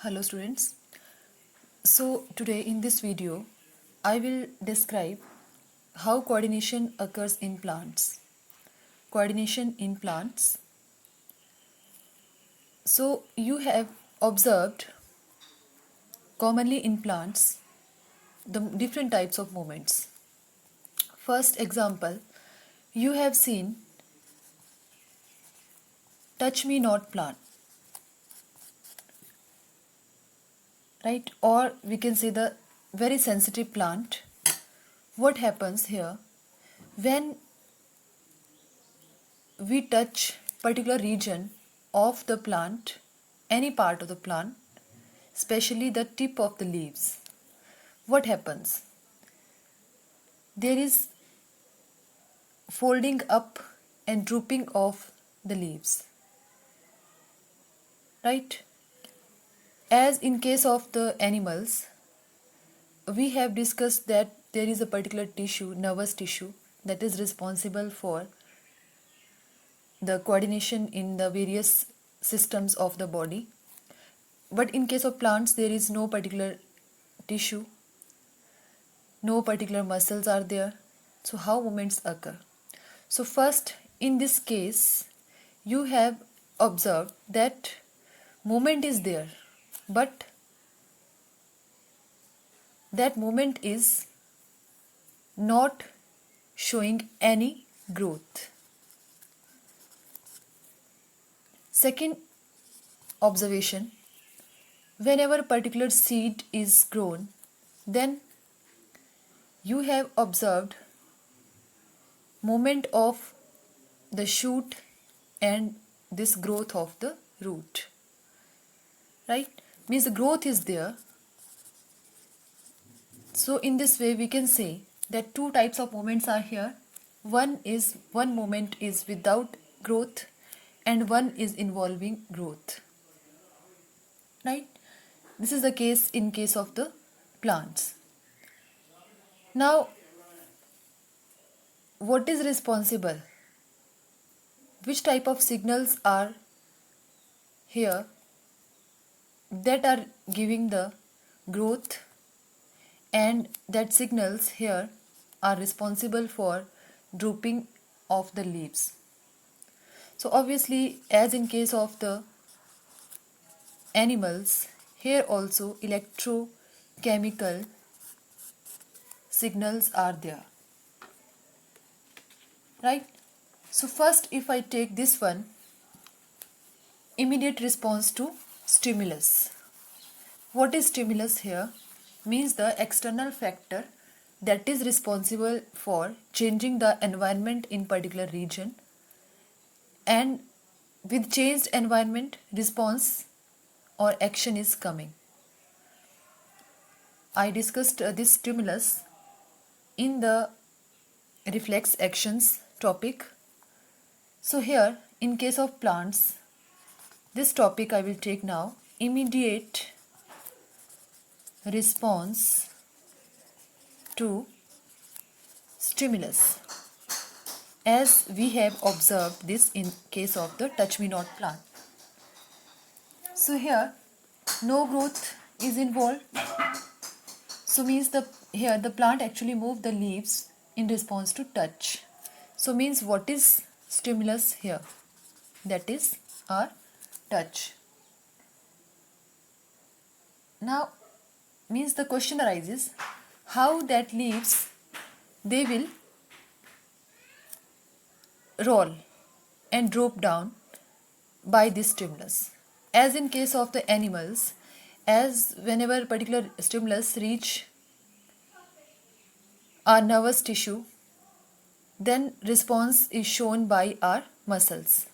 Hello students. So today in this video I will describe how coordination occurs in plants. Coordination in plants. So you have observed commonly in plants the different types of movements. First example, you have seen touch me not plant, right? Or we can say the very sensitive plant. What happens here when we touch particular region of the plant, any part of the plant, especially the tip of the leaves? What happens? There is folding up and drooping of the leaves, right? As in case of the animals, we have discussed that there is a particular tissue, nervous tissue, that is responsible for the coordination in the various systems of the body. But in case of plants, there is no particular tissue, no particular muscles are there. So how movements occur? So first, in this case, you have observed that movement is there, but that movement is not showing any growth. Second observation, whenever a particular seed is grown, then you have observed movement of the shoot and this growth of the root, right? Means the growth is there. So in this way we can say that two types of movements are here. One movement is without growth and one is involving growth, right? This is the case in case of the plants. Now what is responsible? Which type of signals are here that are giving the growth, and that signals here are responsible for drooping of the leaves? So obviously, as in case of the animals, here also electrochemical signals are there, right? So first, if I take this one, immediate response to stimulus. What is stimulus here? Means the external factor that is responsible for changing the environment in particular region, and with changed environment, response or action is coming. I discussed this stimulus in the reflex actions topic. So here, in case of plants, this topic I will take now, immediate response to stimulus, as we have observed this in case of the touch me not plant. So here no growth is involved, so means here the plant actually move the leaves in response to touch. So means what is stimulus here? That is our touch. Now means the question arises, how that leaves they will roll and drop down by this stimulus. As in case of the animals, as whenever particular stimulus reach our nervous tissue, then response is shown by our muscles.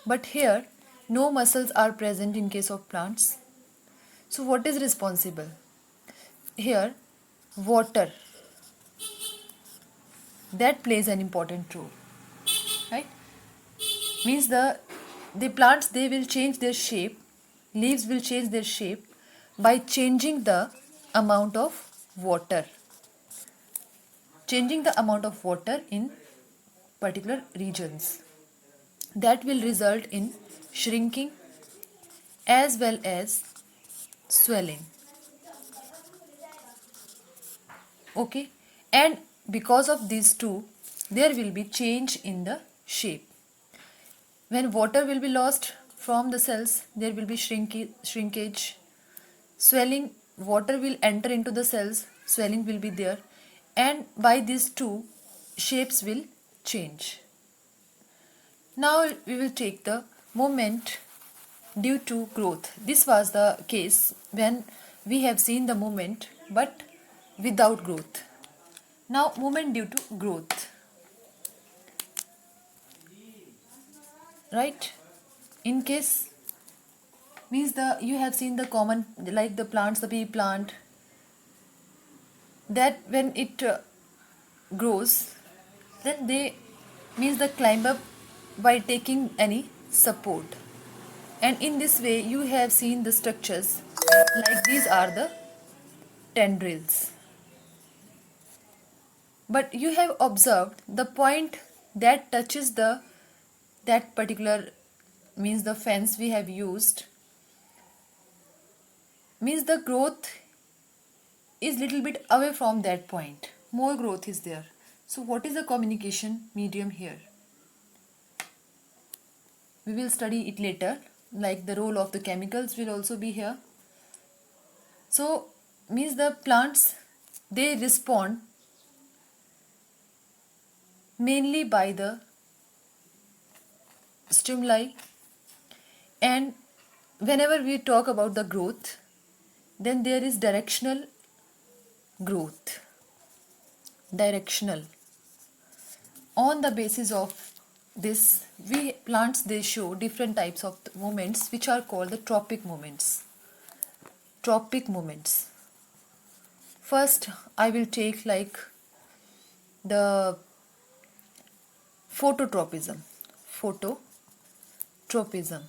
But here no muscles are present in case of plants. So what is responsible? Here water, that plays an important role, right? Means the plants, they will change their shape, leaves will change their shape by changing the amount of water. Changing the amount of water in particular regions, that will result in shrinking as well as swelling. Okay, and because of these two, there will be change in the shape. When water will be lost from the cells, there will be shrinkage. Swelling, water will enter into the cells, swelling will be there, and by these two, shapes will change. Now we will take the movement due to growth. This was the case when we have seen the movement but without growth. Now movement due to growth. Right? In case means the you have seen the common, like the plants, the pea plant, that when it grows, then they means the climb up by taking any support, and in this way you have seen the structures like these are the tendrils. But you have observed the point that touches the that particular means the fence we have used, means the growth is little bit away from that point, more growth is there. So what is the communication medium here? We will study it later, like the role of the chemicals will also be here. So means the plants, they respond mainly by the stimuli, and whenever we talk about the growth, then there is directional growth. Directional. On the basis of this, we plants, they show different types of movements which are called the tropic movements. Tropic movements. First, I will take like the phototropism. Phototropism.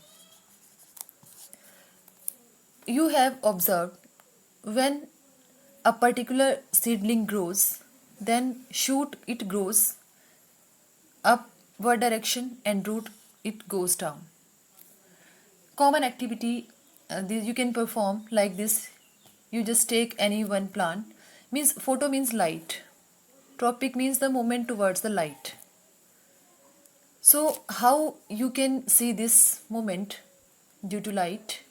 You have observed when a particular seedling grows, then shoot it grows upward direction and root it goes down. Common activity you can perform like this. You just take any one plant. Means photo means light. Tropic means the movement towards the light. So how you can see this movement due to light?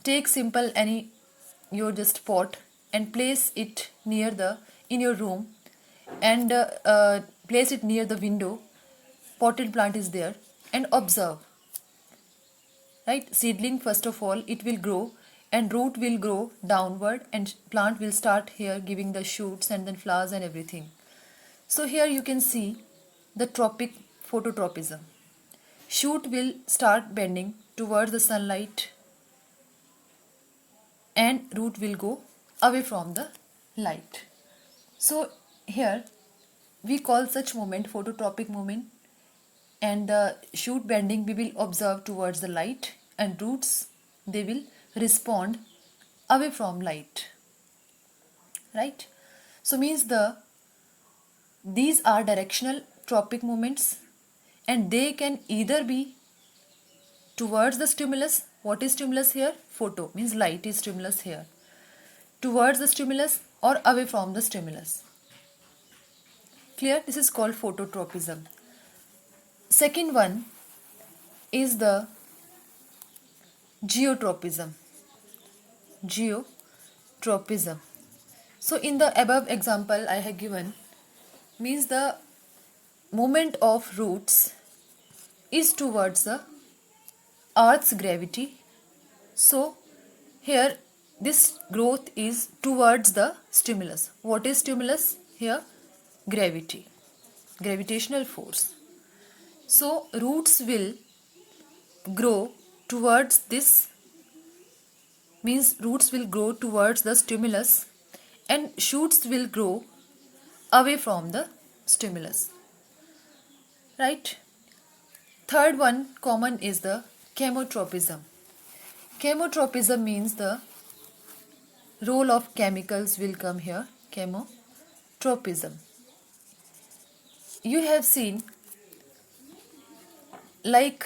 Take simple any your just pot and place it near the in your room, and place it near the window. Potted plant is there, and observe. Right, seedling, first of all it will grow and root will grow downward, and plant will start here giving the shoots and then flowers and everything. So here you can see the tropic phototropism. Shoot will start bending towards the sunlight and root will go away from the light. So here we call such movement phototropic movement, and the shoot bending we will observe towards the light, and roots, they will respond away from light. Right? So means these are directional tropic movements, and they can either be towards the stimulus. What is stimulus here? Photo means light is stimulus here. Towards the stimulus or away from the stimulus. Clear? This is called phototropism. Second one is the geotropism. Geotropism. So in the above example I have given, means the movement of roots is towards the earth's gravity. So here this growth is towards the stimulus. What is stimulus here? Gravity, gravitational force. So roots will grow towards this, means roots will grow towards the stimulus, and shoots will grow away from the stimulus. Right? Third one common is the chemotropism. Chemotropism means the role of chemicals will come here. Chemotropism. You have seen like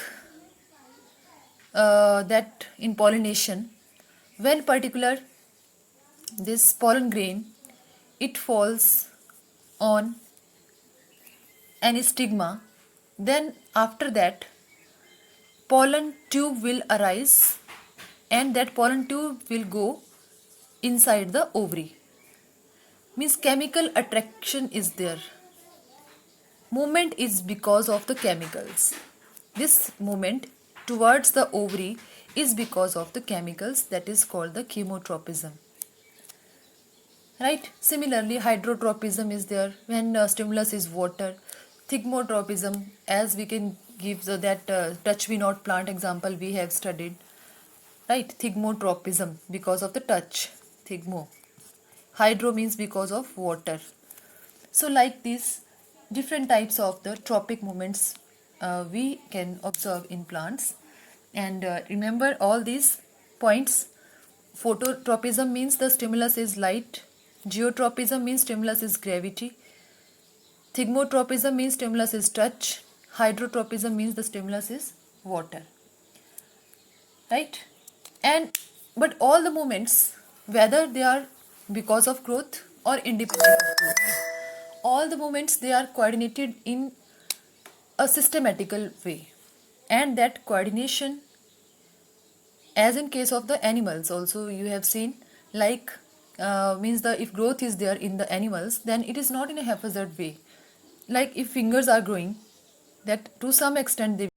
that in pollination, when particular this pollen grain, it falls on an stigma, then after that pollen tube will arise, and that pollen tube will go inside the ovary. Means chemical attraction is there. Movement is because of the chemicals. This movement towards the ovary is because of the chemicals, that is called the chemotropism. Right? Similarly, hydrotropism is there when stimulus is water. Thigmotropism, as we can give that touch me not plant example we have studied. Right? Thigmotropism because of the touch. Thigmo. Hydro means because of water. So like these different types of the tropic movements we can observe in plants. And remember all these points. Phototropism means the stimulus is light. Geotropism means stimulus is gravity. Thigmotropism means stimulus is touch. Hydrotropism means the stimulus is water. Right? And but all the movements, whether they are because of growth or independent of growth, all the movements, they are coordinated in a systematical way. And that coordination, as in case of the animals also you have seen, like means the if growth is there in the animals, then it is not in a haphazard way. Like if fingers are growing, that to some extent they